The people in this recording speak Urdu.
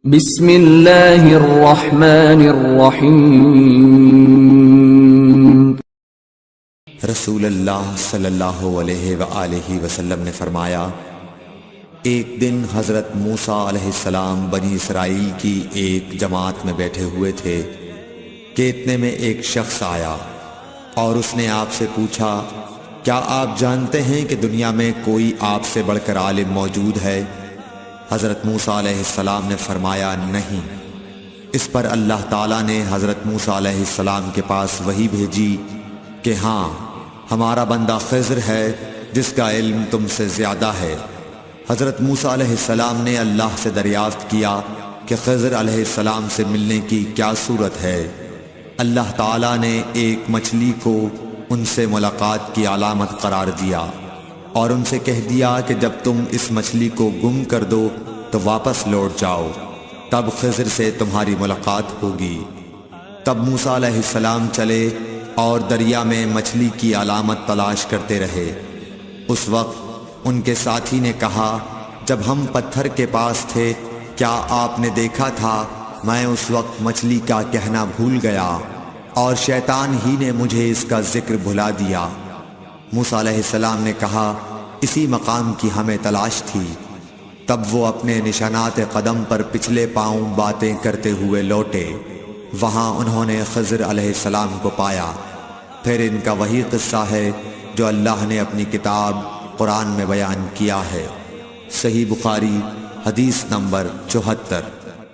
بسم اللہ الرحمن الرحیم۔ رسول اللہ صلی اللہ علیہ وآلہ وسلم نے فرمایا، ایک دن حضرت موسیٰ علیہ السلام بنی اسرائیل کی ایک جماعت میں بیٹھے ہوئے تھے کہ اتنے میں ایک شخص آیا اور اس نے آپ سے پوچھا، کیا آپ جانتے ہیں کہ دنیا میں کوئی آپ سے بڑھ کر عالم موجود ہے؟ حضرت موسیٰ علیہ السلام نے فرمایا، نہیں۔ اس پر اللہ تعالیٰ نے حضرت موسیٰ علیہ السلام کے پاس وحی بھیجی کہ ہاں، ہمارا بندہ خضر ہے جس کا علم تم سے زیادہ ہے۔ حضرت موسیٰ علیہ السلام نے اللہ سے دریافت کیا کہ خضر علیہ السلام سے ملنے کی کیا صورت ہے؟ اللہ تعالیٰ نے ایک مچھلی کو ان سے ملاقات کی علامت قرار دیا اور ان سے کہہ دیا کہ جب تم اس مچھلی کو گم کر دو تو واپس لوٹ جاؤ، تب خضر سے تمہاری ملاقات ہوگی۔ تب موسیٰ علیہ السلام چلے اور دریا میں مچھلی کی علامت تلاش کرتے رہے۔ اس وقت ان کے ساتھی نے کہا، جب ہم پتھر کے پاس تھے کیا آپ نے دیکھا تھا؟ میں اس وقت مچھلی کا کہنا بھول گیا اور شیطان ہی نے مجھے اس کا ذکر بھلا دیا۔ موسیٰ علیہ السلام نے کہا، اسی مقام کی ہمیں تلاش تھی۔ تب وہ اپنے نشانات قدم پر پچھلے پاؤں باتیں کرتے ہوئے لوٹے۔ وہاں انہوں نے خضر علیہ السلام کو پایا۔ پھر ان کا وہی قصہ ہے جو اللہ نے اپنی کتاب قرآن میں بیان کیا ہے۔ صحیح بخاری حدیث نمبر 74۔